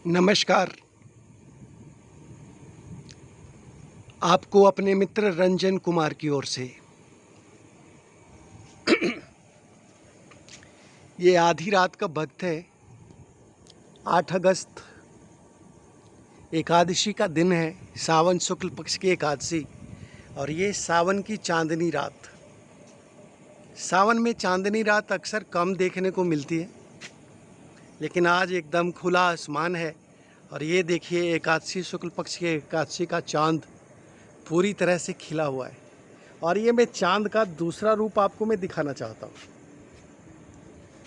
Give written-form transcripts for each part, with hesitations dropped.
नमस्कार। आपको अपने मित्र रंजन कुमार की ओर से। ये आधी रात का वक्त है। 8 अगस्त एकादशी का दिन है, सावन शुक्ल पक्ष की एकादशी। और ये सावन की चांदनी रात। सावन में चांदनी रात अक्सर कम देखने को मिलती है, लेकिन आज एकदम खुला आसमान है। और ये देखिए, एकादशी शुक्ल पक्ष की एकादशी का चांद पूरी तरह से खिला हुआ है। और ये मैं चांद का दूसरा रूप आपको मैं दिखाना चाहता हूँ।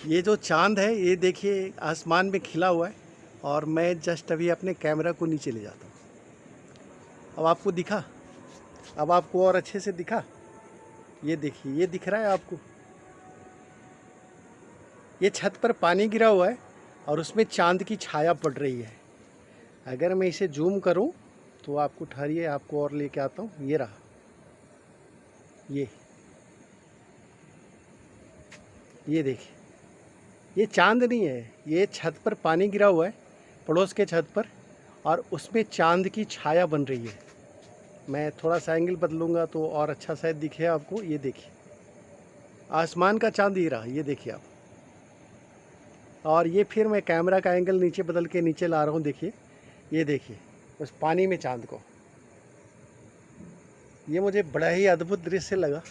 ये जो चांद है, ये देखिए आसमान में खिला हुआ है। और मैं जस्ट अभी अपने कैमरा को नीचे ले जाता हूँ। अब आपको दिखा? अब आपको और अच्छे से दिखा? ये देखिए, ये दिख रहा है आपको? ये छत पर पानी गिरा हुआ है और उसमें चांद की छाया पड़ रही है। अगर मैं इसे जूम करूं तो आपको, ठहरिए, आपको और लेके आता हूं। ये रहा, ये देखिए, ये चांद नहीं है, ये छत पर पानी गिरा हुआ है, पड़ोस के छत पर, और उसमें चांद की छाया बन रही है। मैं थोड़ा सा एंगल बदलूंगा तो और अच्छा शायद दिखे आपको। ये देखिए, आसमान का चांद ये रहा, ये देखिए आप। और ये फिर मैं कैमरा का एंगल नीचे बदल के नीचे ला रहा हूँ। देखिए, ये देखिए उस पानी में चांद को। ये मुझे बड़ा ही अद्भुत दृश्य लगा,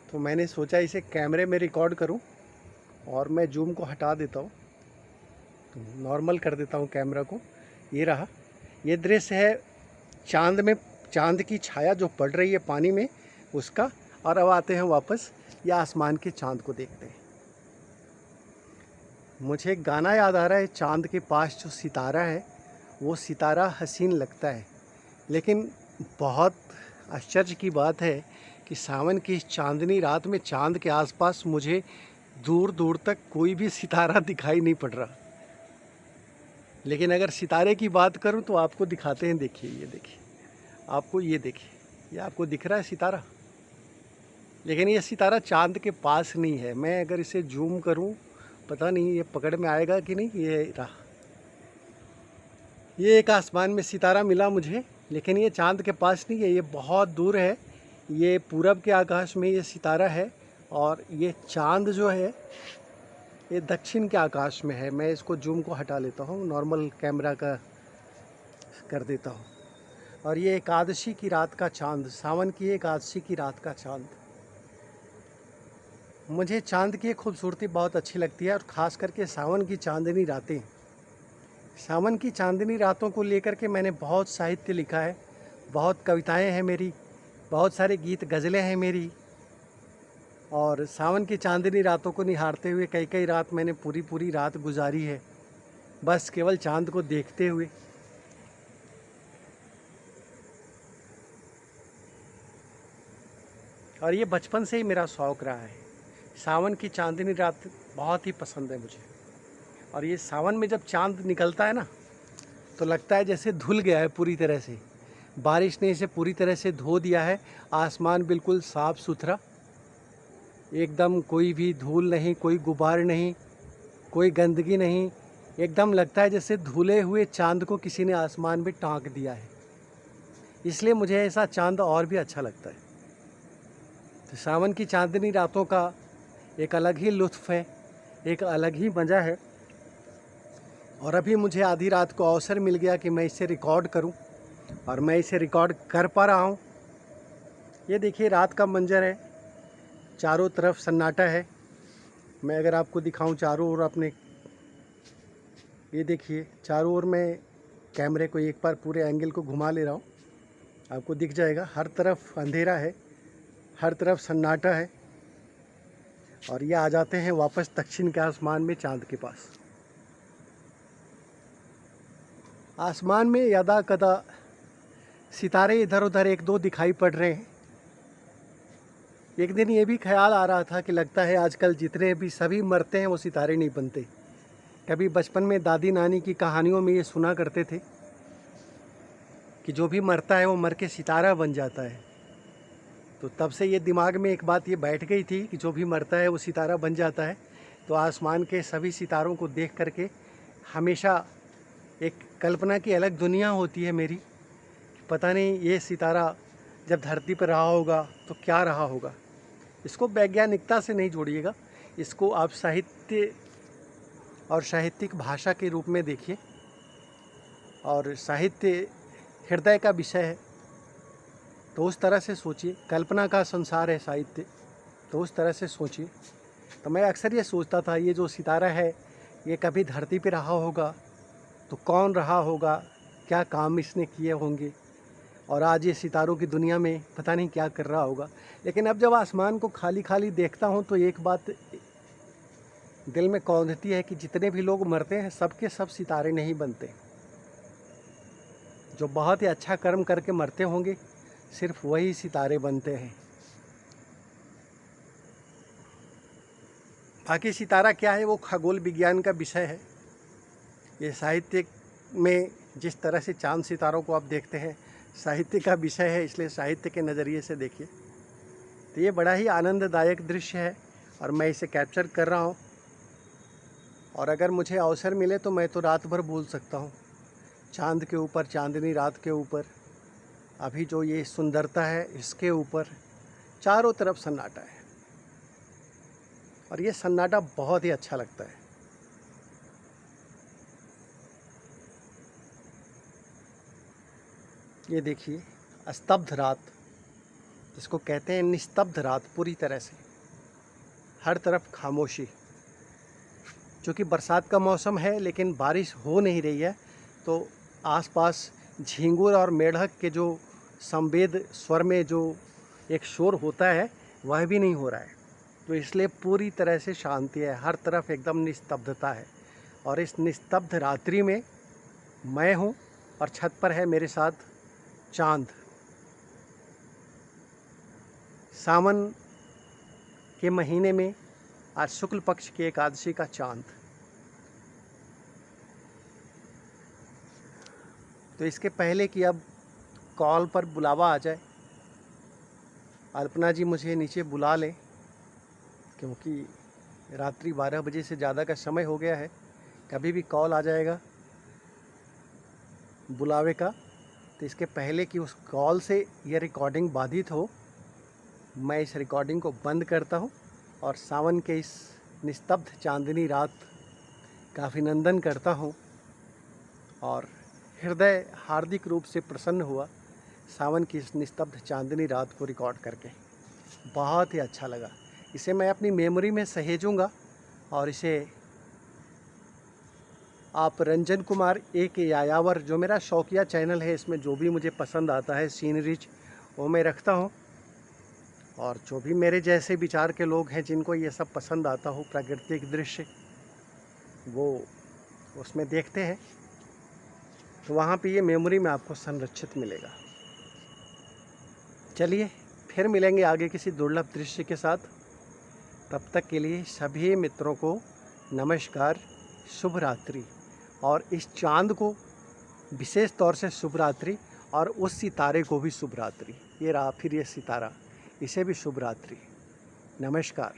तो मैंने सोचा इसे कैमरे में रिकॉर्ड करूं। और मैं जूम को हटा देता हूं, तो नॉर्मल कर देता हूं कैमरा को। ये रहा, ये दृश्य है चांद में, चांद की छाया जो पड़ रही है पानी में, उसका। और अब आते हैं वापस, या आसमान के चांद को देखते हैं। मुझे एक गाना याद आ रहा है, चांद के पास जो सितारा है वो सितारा हसीन लगता है। लेकिन बहुत आश्चर्य की बात है कि सावन की इस चांदनी रात में चांद के आसपास मुझे दूर दूर तक कोई भी सितारा दिखाई नहीं पड़ रहा। लेकिन अगर सितारे की बात करूं तो आपको दिखाते हैं। देखिए, ये देखिए आपको, ये देखिए, ये आपको दिख रहा है सितारा। लेकिन ये सितारा चांद के पास नहीं है। मैं अगर इसे जूम करूं, पता नहीं ये पकड़ में आएगा कि नहीं। ये रहा, ये एक आसमान में सितारा मिला मुझे, लेकिन ये चांद के पास नहीं है, ये बहुत दूर है। ये पूरब के आकाश में ये सितारा है, और ये चांद जो है ये दक्षिण के आकाश में है। मैं इसको जूम को हटा लेता हूँ, नॉर्मल कैमरा का कर देता हूँ। और ये एकादशी की रात का चांद, सावन की एकादशी की रात का चांद। मुझे चांद की खूबसूरती बहुत अच्छी लगती है, और ख़ास करके सावन की चांदनी रातें। सावन की चांदनी रातों को लेकर के मैंने बहुत साहित्य लिखा है, बहुत कविताएं हैं मेरी, बहुत सारे गीत गज़लें हैं मेरी। और सावन की चांदनी रातों को निहारते हुए कई कई रात मैंने पूरी पूरी रात गुजारी है, बस केवल चांद को देखते हुए। और ये बचपन से ही मेरा शौक़ रहा है। सावन की चांदनी रात बहुत ही पसंद है मुझे। और ये सावन में जब चांद निकलता है ना, तो लगता है जैसे धुल गया है पूरी तरह से। बारिश ने इसे पूरी तरह से धो दिया है। आसमान बिल्कुल साफ़ सुथरा, एकदम कोई भी धूल नहीं, कोई गुबार नहीं, कोई गंदगी नहीं। एकदम लगता है जैसे धुले हुए चांद को किसी ने आसमान में टांक दिया है। इसलिए मुझे ऐसा चांद और भी अच्छा लगता है। तो सावन की चांदनी रातों का एक अलग ही लुत्फ़ है, एक अलग ही मज़ा है। और अभी मुझे आधी रात को अवसर मिल गया कि मैं इसे रिकॉर्ड करूं, और मैं इसे रिकॉर्ड कर पा रहा हूं। ये देखिए, रात का मंजर है, चारों तरफ सन्नाटा है। मैं अगर आपको दिखाऊं चारों ओर अपने, ये देखिए चारों ओर, मैं कैमरे को एक बार पूरे एंगल को घुमा ले रहा हूं, आपको दिख जाएगा। हर तरफ अंधेरा है, हर तरफ सन्नाटा है। और ये आ जाते हैं वापस दक्षिण के आसमान में, चांद के पास। आसमान में यदा कदा सितारे इधर उधर एक दो दिखाई पड़ रहे हैं। एक दिन ये भी ख्याल आ रहा था कि लगता है आजकल जितने भी सभी मरते हैं वो सितारे नहीं बनते। कभी बचपन में दादी नानी की कहानियों में ये सुना करते थे कि जो भी मरता है वो मर के सितारा बन जाता है। तो तब से ये दिमाग में एक बात ये बैठ गई थी कि जो भी मरता है वो सितारा बन जाता है। तो आसमान के सभी सितारों को देख करके हमेशा एक कल्पना की अलग दुनिया होती है मेरी। पता नहीं ये सितारा जब धरती पर रहा होगा तो क्या रहा होगा। इसको वैज्ञानिकता से नहीं जोड़िएगा, इसको आप साहित्य और साहित्यिक भाषा के रूप में देखिए। और साहित्य हृदय का विषय है, तो उस तरह से सोचिए। कल्पना का संसार है साहित्य, तो उस तरह से सोचिए। तो मैं अक्सर ये सोचता था, ये जो सितारा है ये कभी धरती पे रहा होगा तो कौन रहा होगा, क्या काम इसने किए होंगे, और आज ये सितारों की दुनिया में पता नहीं क्या कर रहा होगा। लेकिन अब जब आसमान को खाली खाली देखता हूँ तो एक बात दिल में कौंधती है कि जितने भी लोग मरते हैं सबके सब सितारे नहीं बनते। जो बहुत ही अच्छा कर्म करके मरते होंगे सिर्फ वही सितारे बनते हैं। बाकी सितारा क्या है वो खगोल विज्ञान का विषय है। ये साहित्य में जिस तरह से चांद सितारों को आप देखते हैं साहित्य का विषय है, इसलिए साहित्य के नज़रिए से देखिए। तो ये बड़ा ही आनंददायक दृश्य है और मैं इसे कैप्चर कर रहा हूँ। और अगर मुझे अवसर मिले तो मैं तो रात भर बोल सकता हूँ चांद के ऊपर, चांदनी रात के ऊपर, अभी जो ये सुंदरता है इसके ऊपर। चारों तरफ सन्नाटा है और ये सन्नाटा बहुत ही अच्छा लगता है। ये देखिए स्तब्ध रात, जिसको कहते हैं निस्तब्ध रात, पूरी तरह से हर तरफ खामोशी। क्योंकि बरसात का मौसम है लेकिन बारिश हो नहीं रही है, तो आसपास झींगुर और मेढक के जो संवेद स्वर में जो एक शोर होता है वह भी नहीं हो रहा है। तो इसलिए पूरी तरह से शांति है, हर तरफ एकदम निस्तब्धता है। और इस निस्तब्ध रात्रि में मैं हूँ और छत पर है मेरे साथ चांद। सावन के महीने में आज शुक्ल पक्ष की एकादशी का चांद। तो इसके पहले कि अब कॉल पर बुलावा आ जाए, अल्पना जी मुझे नीचे बुला लें, क्योंकि रात्रि 12 बजे से ज़्यादा का समय हो गया है। कभी भी कॉल आ जाएगा बुलावे का, तो इसके पहले कि उस कॉल से यह रिकॉर्डिंग बाधित हो, मैं इस रिकॉर्डिंग को बंद करता हूं और सावन के इस निस्तब्ध चांदनी रात का अभिनंदन करता हूं। और हृदय हार्दिक रूप से प्रसन्न हुआ सावन की इस निस्तब्ध चांदनी रात को रिकॉर्ड करके। बहुत ही अच्छा लगा। इसे मैं अपनी मेमोरी में सहेजूंगा और इसे आप रंजन कुमार के यायावर, जो मेरा शौकिया चैनल है, इसमें जो भी मुझे पसंद आता है सीनरीज वो मैं रखता हूँ। और जो भी मेरे जैसे विचार के लोग हैं जिनको ये सब पसंद आता हो, प्राकृतिक दृश्य, वो उसमें देखते हैं, तो वहाँ पे ये मेमोरी में आपको संरक्षित मिलेगा। चलिए फिर मिलेंगे आगे किसी दुर्लभ दृश्य के साथ। तब तक के लिए सभी मित्रों को नमस्कार, शुभ रात्रि। और इस चांद को विशेष तौर से शुभ रात्रि, और उस सितारे को भी शुभ रात्रि। ये रहा फिर ये सितारा, इसे भी शुभ रात्रि। नमस्कार।